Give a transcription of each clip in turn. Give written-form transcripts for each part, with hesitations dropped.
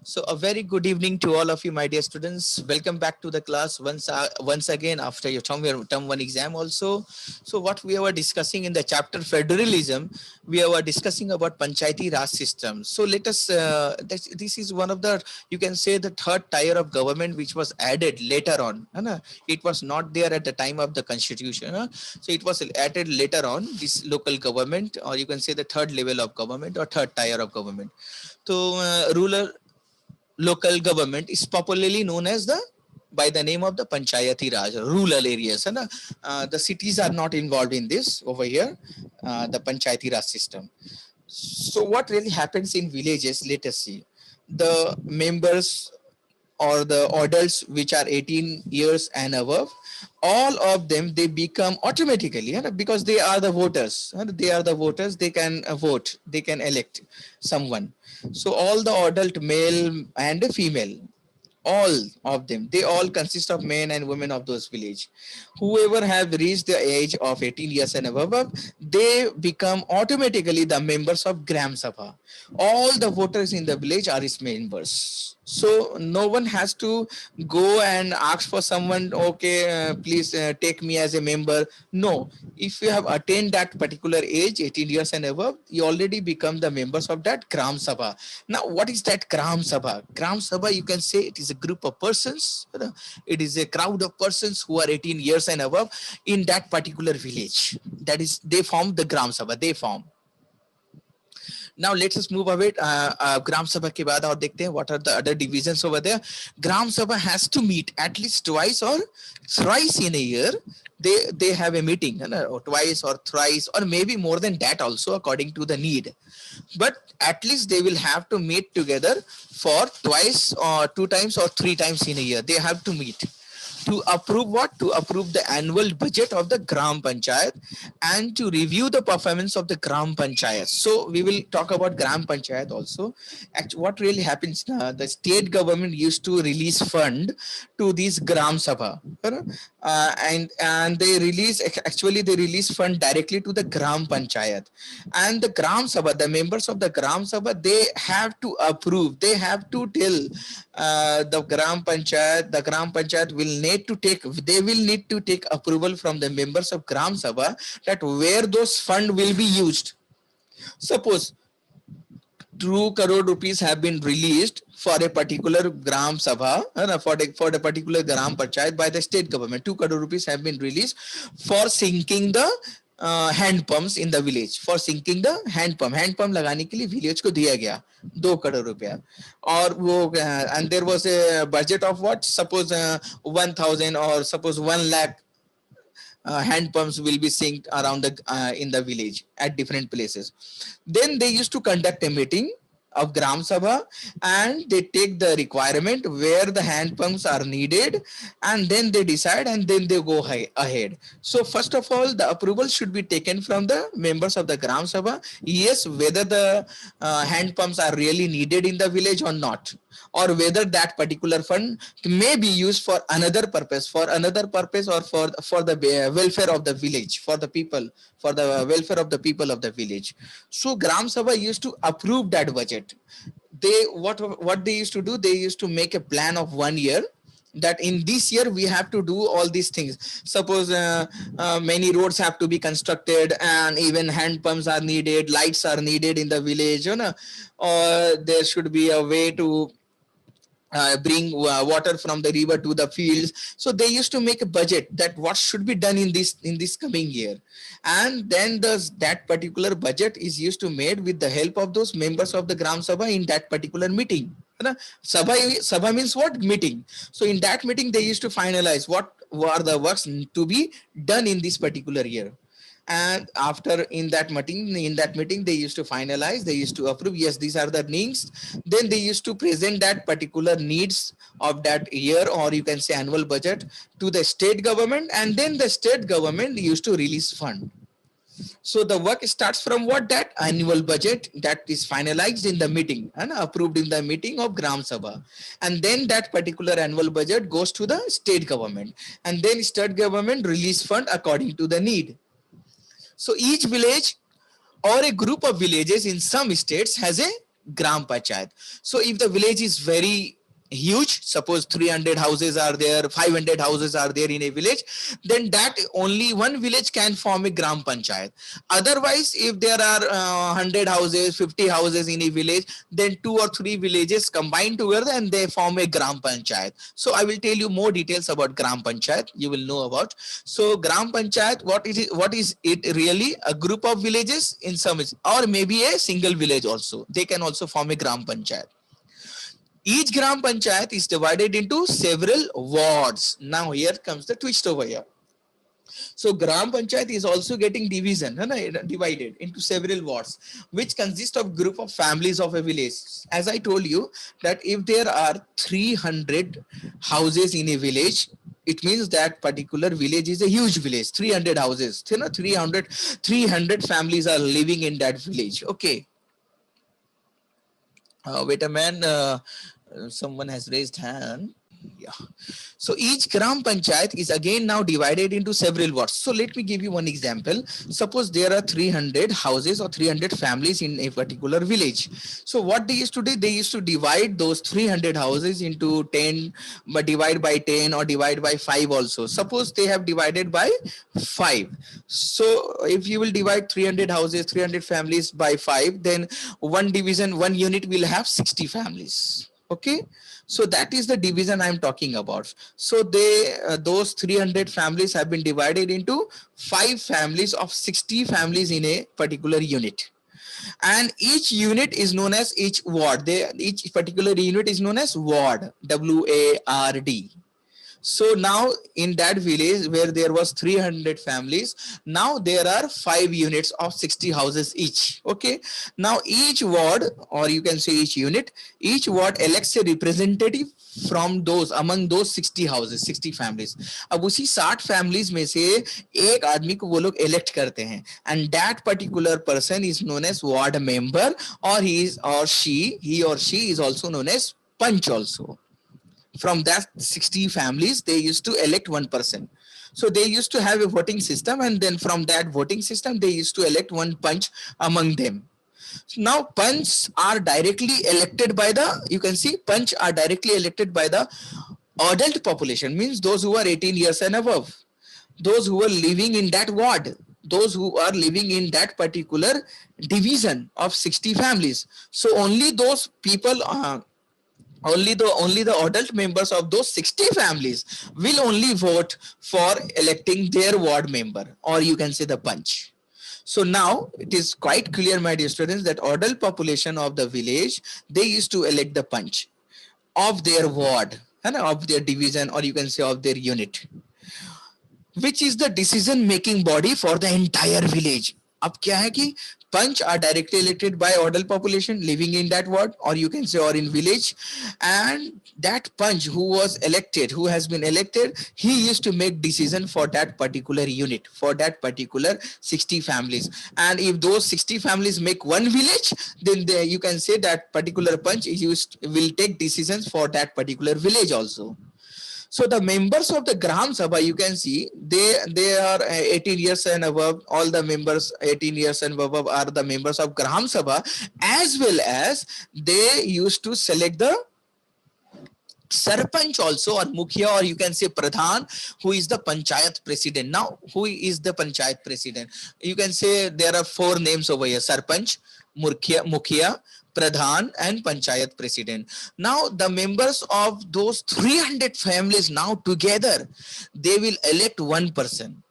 So a very good evening to all of you, my dear students. Welcome back to the class once again after your term one exam also. So what we were discussing in the chapter federalism, we were discussing about Panchayati Raj system. So let us, this is one of the, you can say the third tier of government which was added later on. है ना? It was not there at the time of the constitution. So it was added later on, this local government, or you can say the third level of government or third tier of government. So rural local government is popularly known as the by the name of the Panchayati Raj, rural areas. And the cities are not involved in this over here, the Panchayati Raj system. So what really happens in villages? Let us see. The members or the adults which are 18 years and above, all of them, they become automatically, because they are the voters. They are the voters. They can vote. They can elect someone. So all the adult male and female, all of them, they all consist of men and women of those village. Whoever have reached the age of 18 years and above, they become automatically the members of Gram Sabha. All the voters in the village are its members. So no one has to go and ask for someone, okay, please take me as a member. No, if you have attained that particular age, 18 years and above, you already become the members of that Gram Sabha. Now, what is that Gram Sabha? Gram Sabha, you can say it is a group of persons. It is a crowd of persons who are 18 years and above in that particular village. That is, they form the Gram Sabha. They form. Now let us move away. Gram Sabha के बाद और देखते हैं what are the other divisions over there. Gram Sabha has to meet at least twice or thrice in a year. They have a meeting, or twice or thrice, or maybe more than that also according to the need. But at least they will have to meet together for twice or two times or three times in a year. They have to meet to approve what? To approve the annual budget of the Gram Panchayat and to review the performance of the Gram Panchayat. So we will talk about Gram Panchayat also. Actually, what really happens now, the state government used to release fund to these Gram Sabha. And they release fund directly to the Gram Panchayat. And the Gram Sabha, the members of the Gram Sabha, they have to approve, they have to tell the Gram Panchayat will need to take approval from the members of Gram Sabha that where those fund will be used. Suppose 2 crore rupees have been released for a particular Gram Sabha, for the particular Gram Panchayat by the state government. 2 crore rupees have been released for sinking the hand pumps in the village. For sinking the hand pump लगाने के लिए village को दिया गया 2 crore रुपया. और वो and there was a budget of what? Suppose 1,000 or suppose 1 lakh hand pumps will be synced around the in the village at different places. Then they used to conduct a meeting of Gram Sabha and they take the requirement where the hand pumps are needed and then they decide and then they go ahead. So first of all, the approval should be taken from the members of the Gram Sabha. Yes, whether the hand pumps are really needed in the village or not, or whether that particular fund may be used for another purpose or for the welfare of the village, for the people, for the welfare of the people of the village. So Gram Sabha used to approve that budget. They what they used to do, they used to make a plan of 1 year that in this year we have to do all these things. Suppose many roads have to be constructed and even hand pumps are needed, lights are needed in the village, or there should be a way to bring water from the river to the fields. So they used to make a budget that what should be done in this coming year, and then that particular budget is used to made with the help of those members of the Gram Sabha in that particular meeting. Sabha means what? Meeting. So in that meeting they used to finalize what were the works to be done in this particular year. And after in that meeting they used to finalize, they used to approve, yes, these are the needs. Then they used to present that particular needs of that year, or you can say annual budget, to the state government, and then the state government used to release fund. So the work starts from what? That annual budget that is finalized in the meeting and approved in the meeting of Gram Sabha. And then that particular annual budget goes to the state government, and then state government release fund according to the need. So each village or a group of villages in some states has a Gram Panchayat. So if the village is very huge, suppose 300 houses are there, 500 houses are there in a village, then that only one village can form a Gram Panchayat. Otherwise, if there are 100 houses, 50 houses in a village, then 2 or 3 villages combine together and they form a Gram Panchayat. So I will tell you more details about Gram Panchayat, you will know about. So Gram Panchayat, what is it really? A group of villages in some, or maybe a single village also. They can also form a Gram Panchayat. Each Gram Panchayat is divided into several wards. Now here comes the twist over here. So Gram Panchayat is also getting divided into several wards, which consist of group of families of a village. As I told you that if there are 300 houses in a village, it means that particular village is a huge village, 300 houses, 300 families are living in that village. Okay. Wait a man, someone has raised hand. Yeah. So each Gram Panchayat is again now divided into several wards. So let me give you one example. Suppose there are 300 houses or 300 families in a particular village. So what they used to do, they used to divide those 300 houses into 10, but divide by 10 or divide by 5 also. Suppose they have divided by 5. So if you will divide 300 houses, 300 families by 5, then one division, one unit will have 60 families. Okay, so that is the division I'm talking about. So those 300 families have been divided into 5 families of 60 families in a particular unit, and each unit is known as each ward. Each particular unit is known as ward, WARD. So now in that village where there was 300 families, now there are 5 units of 60 houses each. Okay, now each ward, or you can say each ward elects a representative from those, among those 60 houses, 60 families. अब उसी 60 families में से एक आदमी को वो लोग elect करते हैं, and that particular person is known as ward member, or he or she is also known as punch also. From that 60 families, they used to elect one person. So they used to have a voting system, and then from that voting system, they used to elect one punch among them. Now punch are directly elected by the, you can see punch are directly elected by the adult population, means those who are 18 years and above, those who are living in that ward, those who are living in that particular division of 60 families. So only those people, only the adult members of those 60 families will only vote for electing their ward member, or you can say the punch. So now it is quite clear, my dear students, that adult population of the village, they used to elect the punch of their ward and of their division, or you can say of their unit, which is the decision making body for the entire village. अब क्या है कि punch are directly elected by adult population living in that ward, or you can say or in village, and that punch who was elected, who has been elected, he used to make decision for that particular unit, for that particular 60 families. And if those 60 families make one village, then you can say that particular punch will take decisions for that particular village also. So the members of the Gram Sabha, you can see, they are 18 years and above. All the members 18 years and above are the members of Gram Sabha, as well as they used to select the Sarpanch also, or Mukhya, or you can say Pradhan, who is the Panchayat president. Now, who is the Panchayat president? You can say there are 4 names over here: Sarpanch, Mukhya, Pradhan, and Panchayat president. Now the members of those 300 families, now together they will elect one person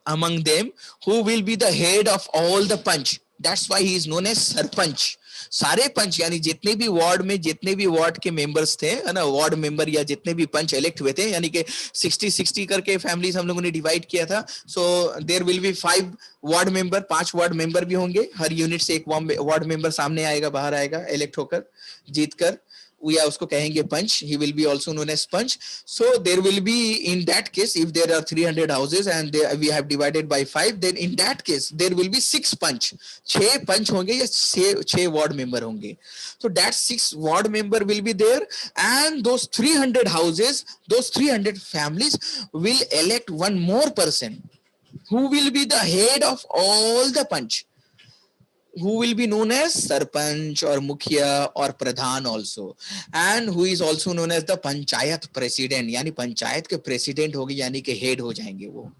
among them who will be the head of all the punch. That's why he is known as Sarpanch. सारे पंच यानी जितने भी ward में जितने भी ward के members थे, है ना, वार्ड मेंबर या जितने भी पंच इलेक्ट हुए थे, यानी कि 60 करके फैमिलीज हम लोगों ने डिवाइड किया था. So there will be 5 ward member, 5 ward member भी होंगे. हर यूनिट से एक वार्ड मेंबर सामने आएगा, बाहर आएगा, इलेक्ट होकर, जीतकर, या उसको कहेंगे पंच. He will be also known as punch. So there will be, in that case, if there are 300 houses and we have divided by 5, then in that case there will be 6 punch. 6 punch होंगे या 6 ward member होंगे. So that 6 ward member will be there, and those 300 houses, those 300 families will elect one more person who will be the head of all the punch. who will be known as sarpanch or mukhya or pradhan also, and who is also known as the panchayat president, यानी पंचायत के president होगी, यानी कि head हो जाएंगे वो.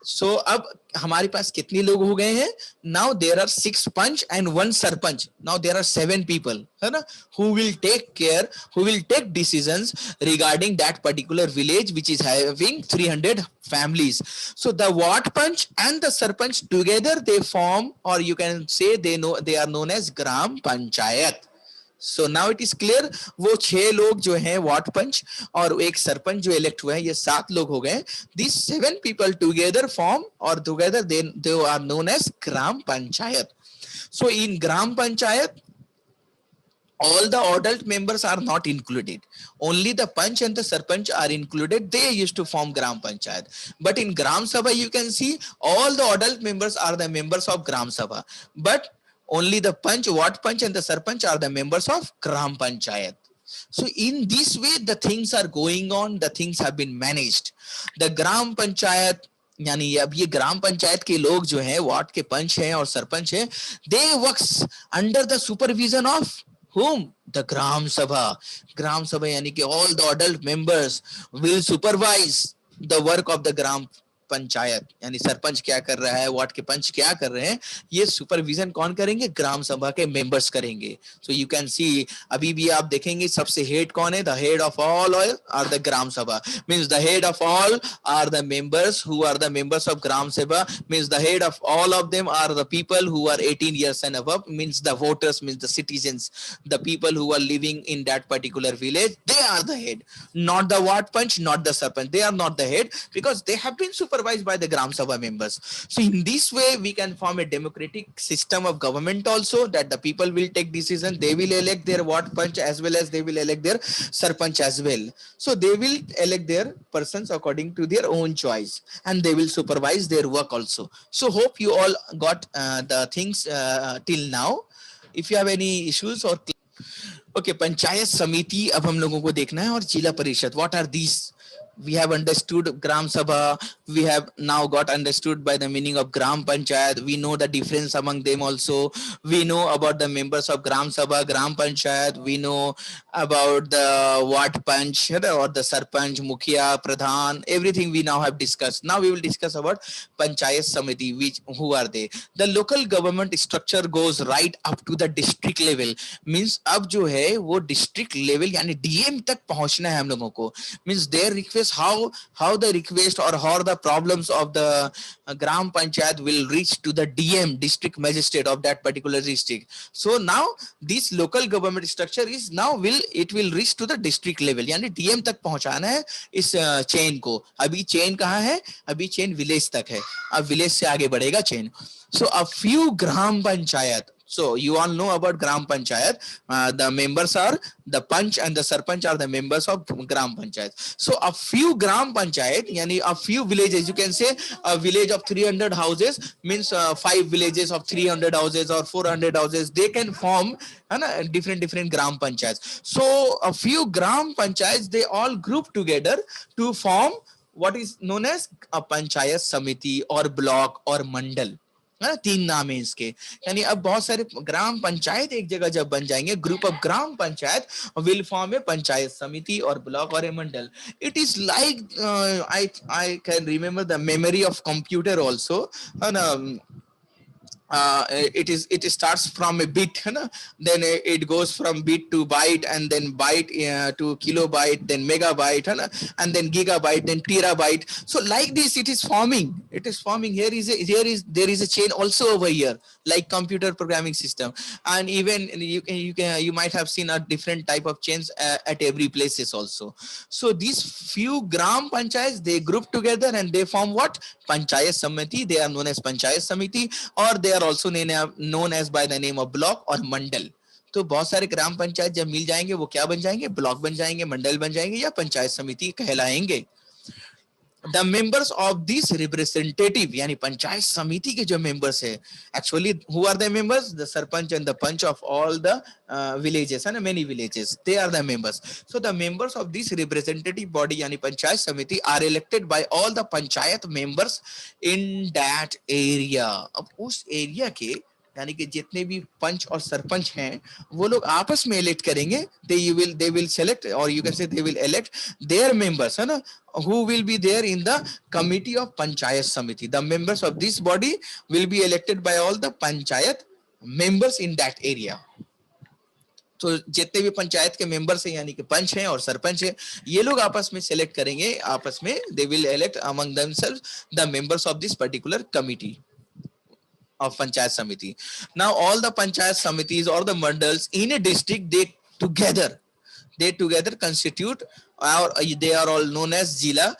सो अब हमारे पास कितने लोग हो गए हैं? Now there are 6 panch and 1 sarpanch. Now there are 7 people, है ना, who will take care, who will take decisions regarding that particular village which is having 300 families. So the ward punch and the sarpanch together they form, or you can say they are known as gram panchayat. So now it is clear. वो 6 लोग जो हैं ward पंच और एक सरपंच जो elect हुए हैं, ये 7 लोग हो गए. दिस 7 पीपल टुगेदर फॉर्म, और together they are known as gram panchayat. So in Gram Panchayat, all the adult members are not included. Only the Panch and the Sarpanch are included. They used to form Gram Panchayat. But in Gram Sabha, you can see all the adult members are the members of Gram Sabha. But only the Panch, Ward Panch and the Sarpanch are the members of Gram Panchayat. So in this way, the things are going on, the things have been managed. The Gram Panchayat, यानी अब ये ग्राम पंचायत के लोग जो हैं, ward के पंच हैं और सरपंच हैं, they works under the supervision of whom? The Gram Sabha. Gram Sabha यानी कि all the adult members will supervise the work of the Gram panchayat. यानी सरपंच क्या कर रहा है, वार्ड के पंच क्या कर रहे हैं, ये सुपरविजन कौन करेंगे? ग्राम सभा के मेंबर्स करेंगे. सो यू कैन सी, अभी भी आप देखेंगे सबसे हेड कौन है? The head of all are the gram sabha. Means the head of all are the members who are the members of gram sabha. Means the head of all of them are the people who are 18 years and above. Means the voters, means the citizens, the people who are living in that particular village, they are the head, not the ward punch, not the sarpanch. They are not the head because they have been supervised by the Gram Sabha members. So in this way, we can form a democratic system of government also, that the people will take decision. They will elect their ward punch as well as they will elect their sarpanch as well. So they will elect their persons according to their own choice, and they will supervise their work also. So hope you all got the things till now. If you have any issues or okay, panchayat समिति अब हम लोगों को देखना है, और जिला परिषद. What are these? We have understood Gram Sabha. We have now got understood by the meaning of Gram Panchayat. We know the difference among them also. We know about the members of Gram Sabha, Gram Panchayat. We know about the Ward Panch or the Sarpanch, Mukhya, Pradhan. Everything we now have discussed. Now we will discuss about Panchayat Samiti. Who are they? The local government structure goes right up to the district level. Means अब जो है वो district level यानी DM तक पहुंचना है हम लोगों को. Means their request, how the request or how the problems of the Gram Panchayat will reach to the DM, district magistrate of that particular district. So now this local government structure is now will reach to the district level, यानी DM तक पहुंचाना है इस chain को. अभी chain कहाँ है? अभी चेन विलेज तक है, अब विलेज से आगे बढ़ेगा chain. So a few Gram Panchayat. So you all know about Gram Panchayat. The members are the Panch and the Sarpanch are the members of Gram Panchayat. So a few Gram Panchayat, yani a few villages, you can say a village of 300 houses means 5 villages of 300 houses or 400 houses, they can form different Gram Panchayats. So a few Gram Panchayats, they all group together to form what is known as a Panchayat Samiti or block or mandal. 3 नाम है इसके. यानी अब बहुत सारे ग्राम पंचायत एक जगह जब बन जाएंगे, group of gram panchayat will form a panchayat samiti और ब्लॉक और a mandal. It is like I can remember the memory of computer also. it starts from a bit, then it goes from bit to byte, and then byte to kilobyte, then megabyte, and then gigabyte, then terabyte. So like this it is forming. There is a chain also over here, like computer programming system. And even you might have seen a different type of chains at every places also. So these few gram panchayats, they group together and they form what? Panchayat Samiti. They are known as Panchayat Samiti, or they are also known as by the name of block or mandal. तो बहुत सारे ग्राम पंचायत जब मिल जाएंगे वो क्या बन जाएंगे? Block बन जाएंगे, मंडल बन जाएंगे, या पंचायत समिति कहलाएंगे. The members of this representative, यानी पंचायत समिति के जो members है, actually who are the members? The sarpanch and the panch of all the villages and many villages, they are the members. So the members of this representative body यानी पंचायत समिति are elected by all the panchayat members in that area. अब उस area के यानी कि जितने भी पंच और सरपंच हैं वो लोग आपस में इलेक्ट करेंगे, they will select or you can say they will elect their members, है ना, who will be there in the committee of panchayat samiti. The members of this body will be elected by all the panchayat members in that area. तो जितने भी पंचायत के members हैं यानी कि पंच हैं और सरपंच हैं, ये लोग आपस में सेलेक्ट करेंगे, आपस में they will elect among themselves the members of this particular committee of panchayat samiti. Now all the panchayat samitis or the mandals in a district, they together constitute, or they are all known as jila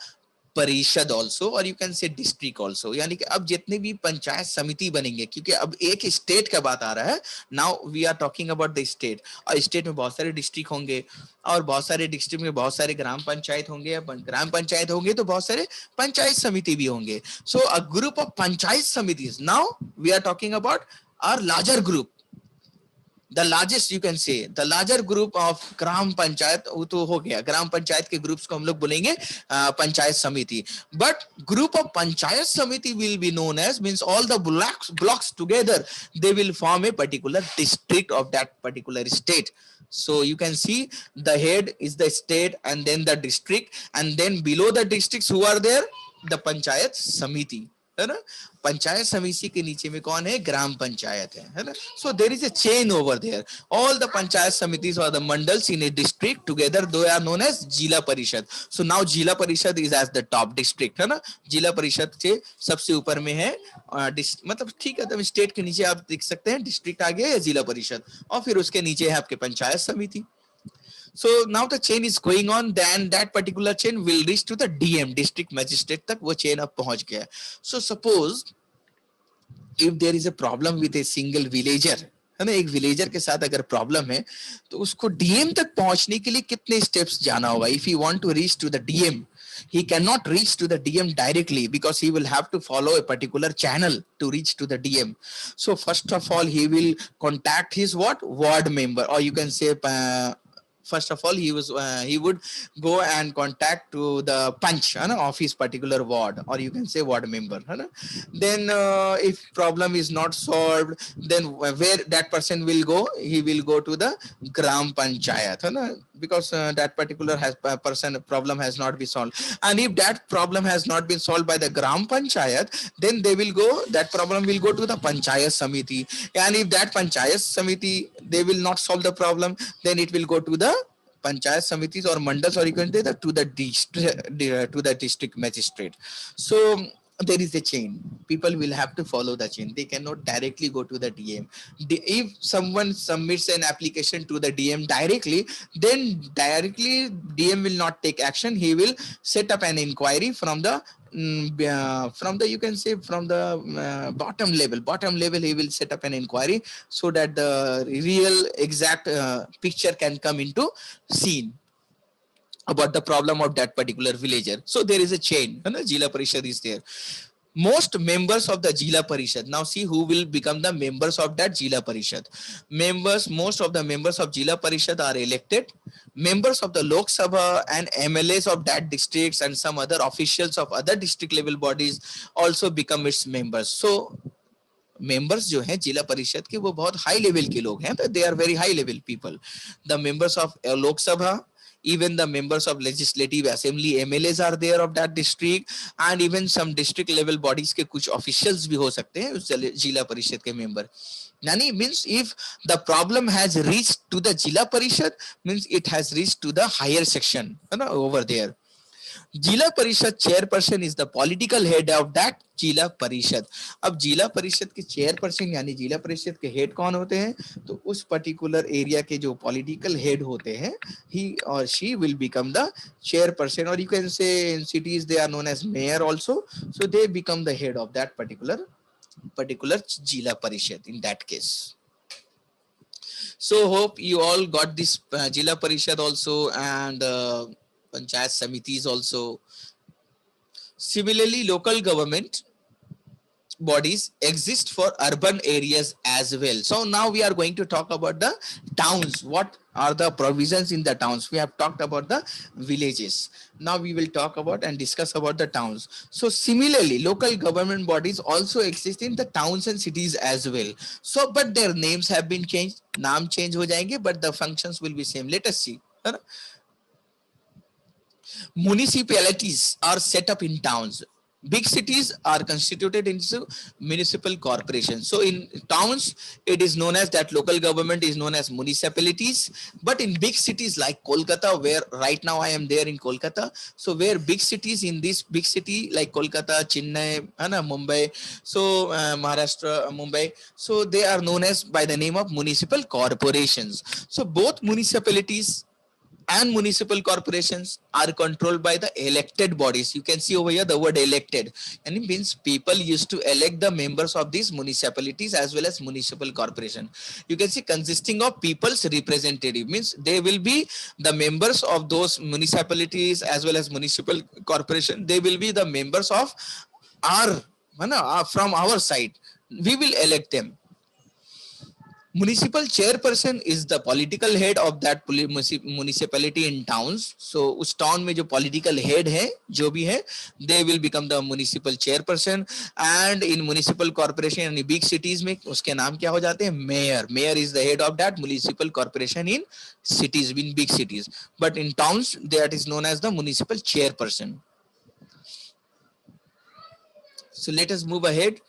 परिषद also, और you can से district also. यानी कि अब जितने भी पंचायत समिति बनेंगे, क्योंकि अब एक स्टेट का बात आ रहा है, now we are talking about the state, और स्टेट में बहुत सारे डिस्ट्रिक्ट होंगे, और बहुत सारे डिस्ट्रिक्ट में बहुत सारे ग्राम पंचायत होंगे, ग्राम पंचायत होंगे तो बहुत सारे पंचायत समिति भी होंगे. So a group of panchayat samiti, now we are talking about our larger group, the largest you can say the larger group of gram panchayat. वो तो हो गया, ग्राम पंचायत के ग्रुप्स को हम लोग बोलेंगे पंचायत समिति. बट ग्रुप ऑफ पंचायत समिति will be known as, means all the blocks together, they will form a particular district of that particular state. So you can see the head is the state and then the district, and then below the districts who are there, the panchayat समिति, है ना. पंचायत समिति के नीचे में कौन है, ग्राम पंचायत है ना. So there is a chain over there. All the panchayat samitis और the mandals in a district together though are known as zila parishad. So now zila parishad is as the top district, है ना. जिला परिषद से सबसे ऊपर में है, मतलब ठीक है, तो स्टेट के नीचे आप देख सकते हैं डिस्ट्रिक्ट आ गया, जिला परिषद, और फिर उसके नीचे है आपके पंचायत समिति. So now the chain is going on, then that particular chain will reach to the DM, district magistrate तक वो chain अब पहुंच गया. So suppose if there is a problem with a single villager, है ना, एक विलेजर के साथ अगर प्रॉब्लम है तो उसको डीएम तक पहुंचने के लिए कितने स्टेप्स जाना होगा. If you want to reach to the DM, he cannot reach to the DM directly because he will have to follow a particular channel to reach to the DM. So first of all he will contact his ward member, or you can say first of all he would go and contact to the punch of his particular ward, or you can say ward member. Then if problem is not solved, then where that person will go, he will go to the gram panchayat, because that particular problem has not been solved. And if that problem has not been solved by the gram panchayat, then that problem will go to the panchayat samiti. And if that panchayat samiti, they will not solve the problem, then it will go to the panchayat samitis or mandals, or you can say that to the district magistrate. So there is a chain. People will have to follow the chain. They cannot directly go to the DM. If someone submits an application to the DM directly, then directly DM will not take action. He will set up an inquiry from the you can say from the bottom level. He will set up an inquiry so that the real exact picture can come into scene about the problem of that particular villager. So there is a chain. Jila Parishad is there. Most members of the Jila Parishad. Now see who will become the members of that Jila Parishad. Most of the members of Jila Parishad are elected. Members of the Lok Sabha and MLAs of that districts and some other officials of other district level bodies also become its members. So members जो हैं जिला परिषद के वो बहुत high level के लोग हैं, they are very high level people. The members of Lok Sabha, even the members of legislative assembly MLAs are there of that district, and even some district level bodies के कुछ officials भी हो सकते हैं उस जिला परिषद के member. Yani means if the problem has reached to the Jila Parishad, means it has reached to the higher section over there. Jila Parishad chairperson is the political head of that जिला परिषद. अब जिला परिषद के chairperson यानी जिला परिषद के हेड कौन होते हैं, तो उस पर्टिकुलर एरिया के जो पॉलिटिकल हेड होते हैं, ही और she will become the chairperson, और you can say in cities they are known as mayor also. So they become the head of that particular Jila Parishad in that case. So hope you all got this Jila Parishad also and Panchayat Samitis also. Similarly, local government bodies exist for urban areas as well. So now we are going to talk about the towns. What are the provisions in the towns? We have talked about the villages. Now we will talk about and discuss about the towns. So similarly, local government bodies also exist in the towns and cities as well. So but their names have been changed. Naam change ho jayenge, but the functions will be same. Let us see. Municipalities are set up in towns. Big cities are constituted into municipal corporations. So in towns, it is known as that local government is known as municipalities. But in big cities like Kolkata, where right now I am there in Kolkata, so where big cities in this big city like Kolkata, Chennai, Mumbai, so Maharashtra, Mumbai, so they are known as by the name of municipal corporations. So both municipalities and municipal corporations are controlled by the elected bodies. You can see over here the word elected, and it means people used to elect the members of these municipalities as well as municipal corporation. You can see consisting of people's representative, means they will be the members of those municipalities as well as municipal corporation. They will be the members of our from our side. We will elect them. Municipal chairperson is the political head of that municipality in towns. So उस town में जो political head है जो भी है, they will become the municipal chairperson. And in municipal corporation यानी big cities में उसके नाम क्या हो जाते हैं? Mayor. Mayor is the head of that municipal corporation in cities, in big cities. But in towns that is known as the municipal chairperson. So let us move ahead.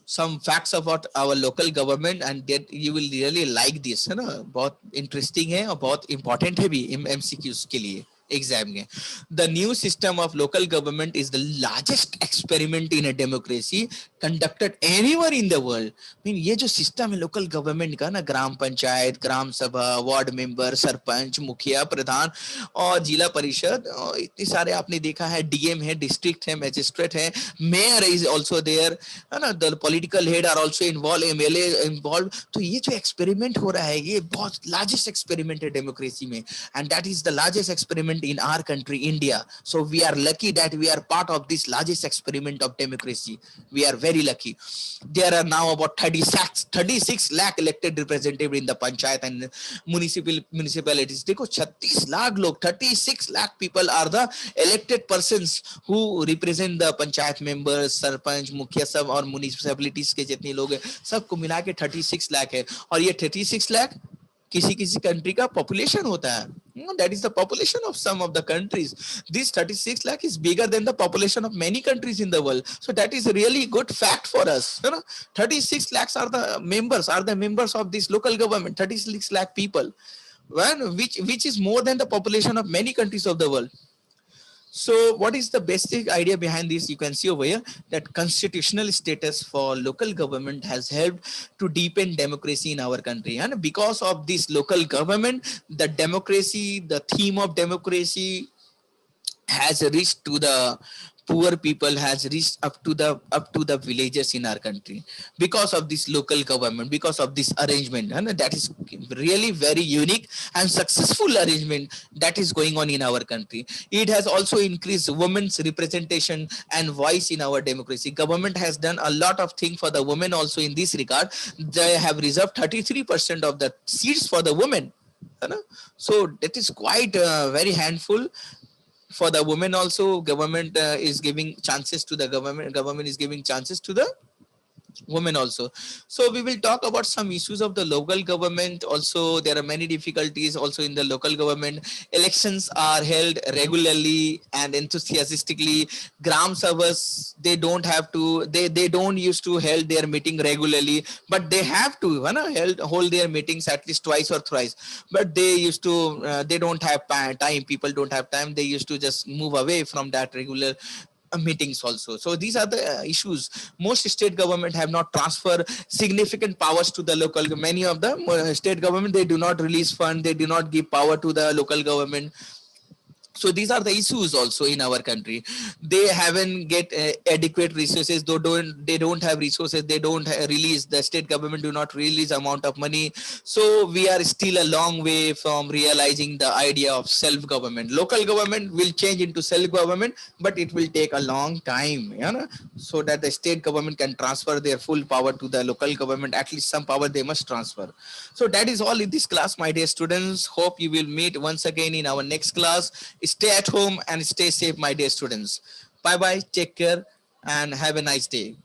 Some facts about our local government, and that you will really like this, है ना? बहुत interesting है और बहुत important है भी MCQs के लिए एग्जाम में. The new system of local government is the largest experiment in a democracy conducted anywhere in the world. I mean, ये जो सिस्टम है लोकल गवर्नमेंट का ना, ग्राम पंचायत, ग्राम सभा, वार्ड मेंबर, सरपंच, मुखिया, प्रधान और जिला परिषद, इतने सारे आपने देखा है. डीएम है, डिस्ट्रिक्ट है, मैजिस्ट्रेट है, मेयर इज आल्सो देयर, है ना. The political head are also involve, MLA involve. तो ये जो एक्सपेरिमेंट हो रहा है ये बहुत लार्जेस्ट एक्सपेरिमेंट है डेमोक्रेसी में, and that is the largest experiment in our country India. So we are lucky that we are part of this largest experiment of democracy. We are very lucky. There are now about 36 lakh elected representatives in the panchayat and municipalities. देखो 36 lakh लोग, 36 lakh people are the elected persons who represent the panchayat members, sarpanch, मुखिया सब और municipalities के जितने लोग हैं सबको मिला के 36 lakh है. और ये 36 lakh किसी किसी कंट्री का पॉपुलेशन होता है. That is the population of some of the countries. This 36 lakh is bigger than the population of many countries in the world. So that is a really good fact for us. 36 lakhs are the members of this local government. 36 lakh people, which is more than the population of many countries of the world. So what is the basic idea behind this? You can see over here that constitutional status for local government has helped to deepen democracy in our country. And because of this local government, the democracy, the theme of democracy has reached to the poor people, has reached up to the villages in our country because of this local government, because of this arrangement. And that is really very unique and successful arrangement that is going on in our country. It has also increased women's representation and voice in our democracy. Government has done a lot of things for the women also in this regard. They have reserved 33% of the seats for the women. So that is quite very handful. For the women also, government is giving chances to the government is giving chances to the women also. So we will talk about some issues of the local government. Also there are many difficulties also in the local government. Elections are held regularly and enthusiastically. Gram Sabhas, they don't have to, they don't used to hold their meeting regularly, but they have to hold their meetings at least twice or thrice. But they used to they don't have time, people don't have time, they used to just move away from that regular meetings also. So these are the issues. Most state government have not transferred significant powers to the local. Many of the state government, they do not release fund, they do not give power to the local government. So these are the issues also in our country. They haven't get adequate resources. They don't have resources. They don't release, the state government do not release amount of money. So we are still a long way from realizing the idea of self government. Local government will change into self government, but it will take a long time, so that the state government can transfer their full power to the local government. At least some power they must transfer. So that is all in this class, my dear students. Hope you will meet once again in our next class. Stay at home and stay safe, my dear students. Bye bye, take care, and have a nice day.